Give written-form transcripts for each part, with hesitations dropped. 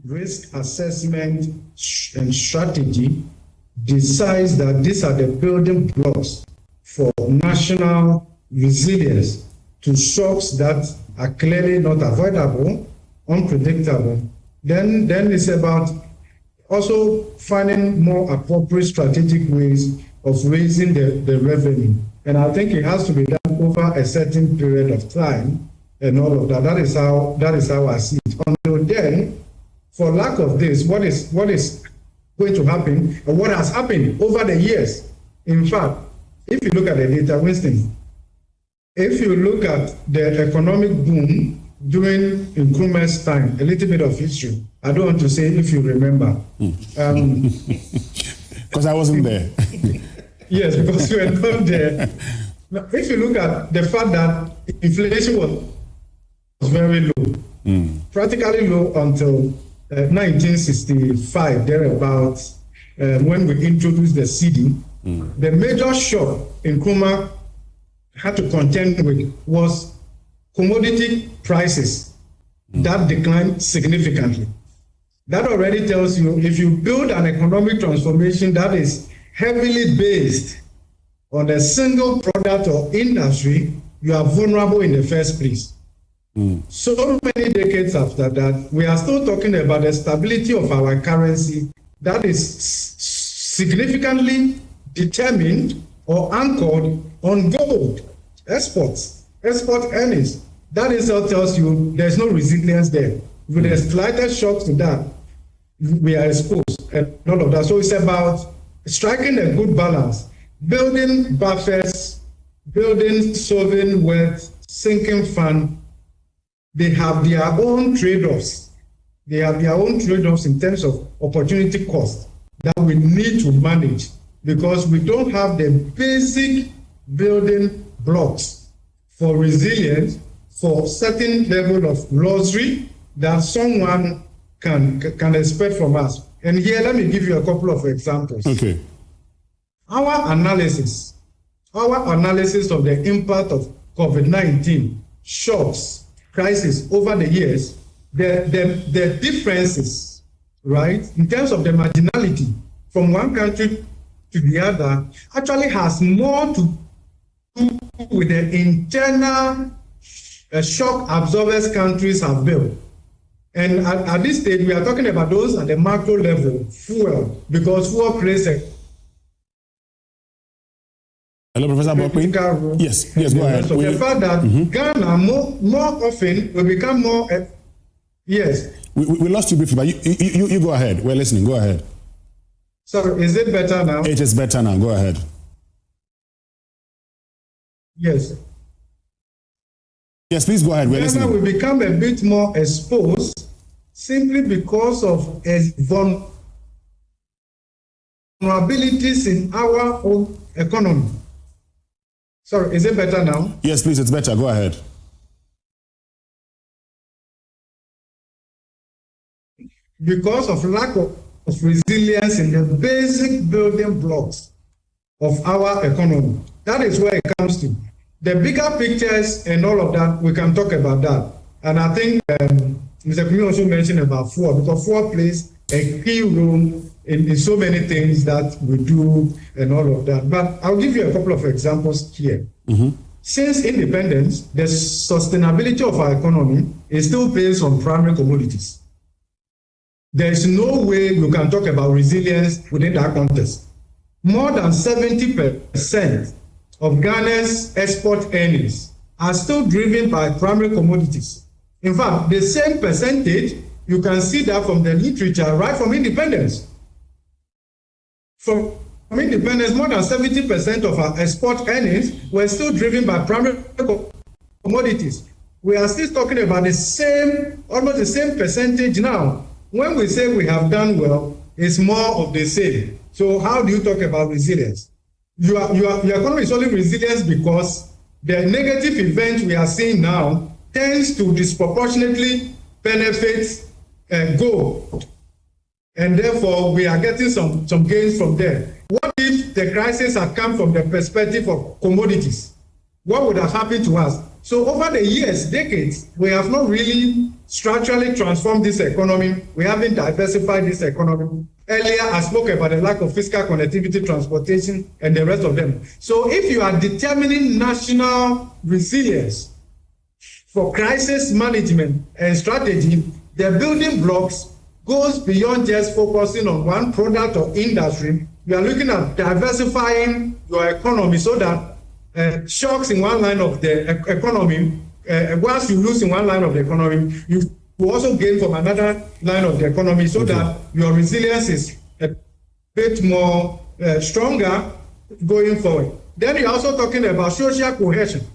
risk assessment and strategy decides that these are the building blocks for national resilience to shocks that are clearly not avoidable, unpredictable, then it's about also finding more appropriate strategic ways of raising the revenue. And I think it has to be done over a certain period of time and all of that. That is how I see it. Until then, for lack of this, what is going to happen and what has happened over the years? In fact, if you look at the data, Winston, if you look at the economic boom during Nkrumah's time, a little bit of history, I don't want to say if you remember. Because I wasn't there. Yes, because you were not there. Now, if you look at the fact that inflation was very low, practically low until 1965, thereabouts, when we introduced the CD, the major shock Nkrumah had to contend with was commodity prices that declined significantly. That already tells you if you build an economic transformation that is heavily based on a single product or industry, you are vulnerable in the first place. So many decades after that, we are still talking about the stability of our currency that is significantly determined or anchored on gold, export earnings. That itself tells you there's no resilience there. With the slightest shock to that, we are exposed and all of that. So it's about striking a good balance, building buffers, building sovereign wealth, sinking fund. They have their own trade-offs. They have their own trade-offs in terms of opportunity cost that we need to manage because we don't have the basic building blocks for resilience, for certain level of luxury that someone can expect from us. And here, let me give you a couple of examples. Okay. Our analysis of the impact of COVID-19 shocks, crisis over the years, the differences, right, in terms of the marginality from one country to the other actually has more to do with the internal shock absorbers countries have built. And at this stage, we are talking about those at the macro level, fuel, because fuel plays a Hello, Professor Bokpin. Yes, go ahead. So the fact that Ghana more often will become more. Yes. We lost you briefly, but you go ahead. We're listening. Go ahead. So is it better now? It is better now. Go ahead. Yes. Yes, please go ahead. We're listening. Ghana will become a bit more exposed simply because of vulnerabilities in our own economy. Sorry, is it better now? Yes, please, it's better. Go ahead. Because of lack of resilience in the basic building blocks of our economy. That is where it comes to. The bigger pictures and all of that, we can talk about that. And I think Mr. Kumi also mentioned about FOA, because FOA plays a key role in so many things that we do and all of that. But I'll give you a couple of examples here. Since independence, the sustainability of our economy is still based on primary commodities. There is no way you can talk about resilience within that context. More than 70% of Ghana's export earnings are still driven by primary commodities. In fact, the same percentage, you can see that from the literature right from independence. From independence, more than 70% of our export earnings were still driven by primary commodities. We are still talking about the same, almost the same percentage now. When we say we have done well, it's more of the same. So how do you talk about resilience? Your economy is only resilient because the negative events we are seeing now tends to disproportionately benefit gold. And therefore, we are getting some gains from there. What if the crisis had come from the perspective of commodities? What would have happened to us? So over the years, decades, we have not really structurally transformed this economy. We haven't diversified this economy. Earlier, I spoke about the lack of fiscal connectivity, transportation, and the rest of them. So if you are determining national resilience for crisis management and strategy, the building blocks goes beyond just focusing on one product or industry. You are looking at diversifying your economy so that shocks in one line of the economy, once you lose in one line of the economy, you also gain from another line of the economy so that your resilience is a bit more stronger going forward. Then you're also talking about social cohesion,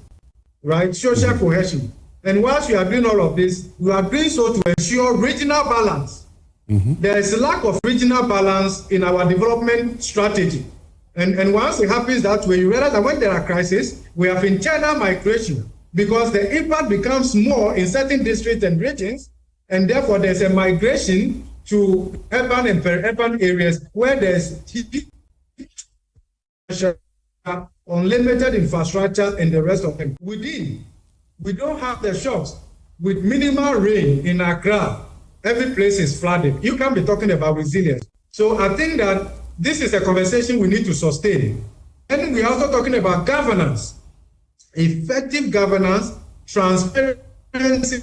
right? Social cohesion. And once you are doing all of this, you are doing so to ensure regional balance. There is a lack of regional balance in our development strategy. And once it happens that way, you realize that when there are crises, we have internal migration because the impact becomes more in certain districts and regions, and therefore there's a migration to urban and peri-urban areas where there's unlimited infrastructure and the rest of them. We don't have the shocks. With minimal rain in Accra, every place is flooded. You can't be talking about resilience. So I think that this is a conversation we need to sustain. And we're also talking about governance, effective governance, transparency,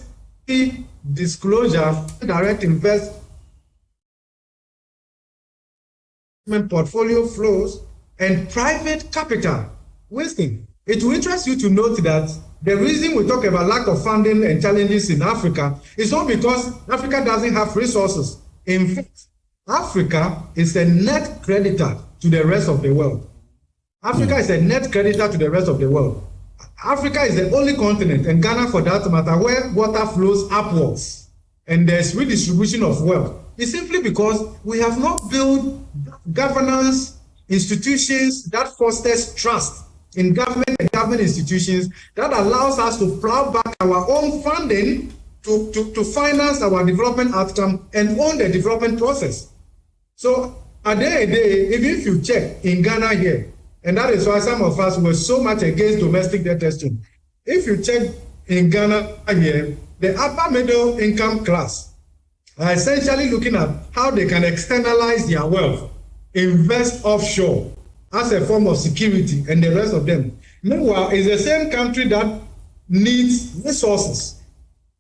disclosure, direct investment, portfolio flows, and private capital. Wasting. It will interest you to note that the reason we talk about lack of funding and challenges in Africa is not because Africa doesn't have resources. In fact, Africa is a net creditor to the rest of the world. Africa is a net creditor to the rest of the world. Africa is the only continent, and Ghana for that matter, where water flows upwards and there's redistribution of wealth. It's simply because we have not built governance institutions that fosters trust in government and government institutions that allows us to plow back our own funding to finance our development outcome and own the development process. So at the end of the day, even if you check in Ghana here, and that is why some of us were so much against domestic debt testing. If you check in Ghana here, the upper middle income class are essentially looking at how they can externalize their wealth, invest offshore as a form of security and the rest of them. Meanwhile, it's the same country that needs resources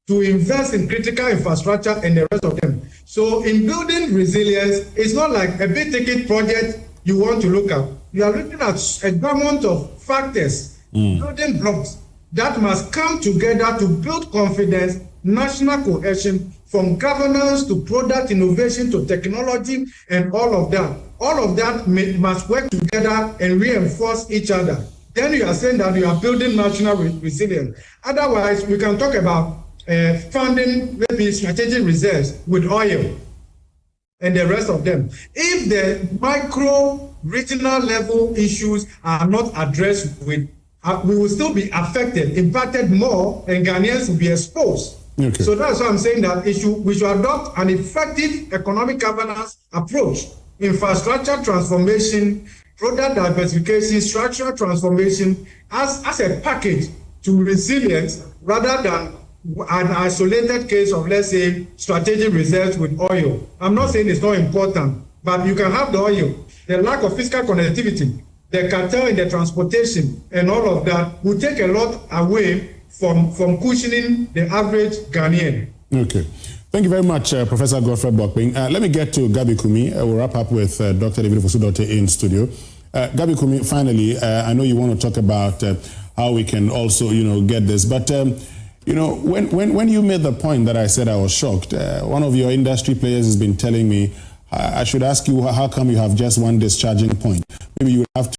to invest in critical infrastructure and the rest of them. So in building resilience, it's not like a big ticket project you want to look at. You are looking at a gamut of factors, building blocks that must come together to build confidence, national cohesion, from governance to product innovation to technology and all of that. All of that must work together and reinforce each other. Then you are saying that you are building national resilience. Otherwise, we can talk about funding maybe strategic reserves with oil and the rest of them. If the micro regional level issues are not addressed with, we will still be affected, impacted more, and Ghanaians will be exposed. Okay. So that's why I'm saying that we should adopt an effective economic governance approach, infrastructure transformation, product diversification, structural transformation as a package to resilience rather than an isolated case of, let's say, strategic reserves with oil. I'm not saying it's not important, but you can have the oil. The lack of fiscal connectivity, the cartel in the transportation, and all of that will take a lot away from cushioning the average Ghanaian. Okay. Thank you very much, Professor Godfrey Bokpin. Let me get to Gabi Kumi. We'll wrap up with Dr. David Fosudote in studio. Gabi Kumi, finally, I know you want to talk about how we can also, get this, but when you made the point that I said I was shocked, one of your industry players has been telling me, I should ask you, how come you have just one discharging point? Maybe you have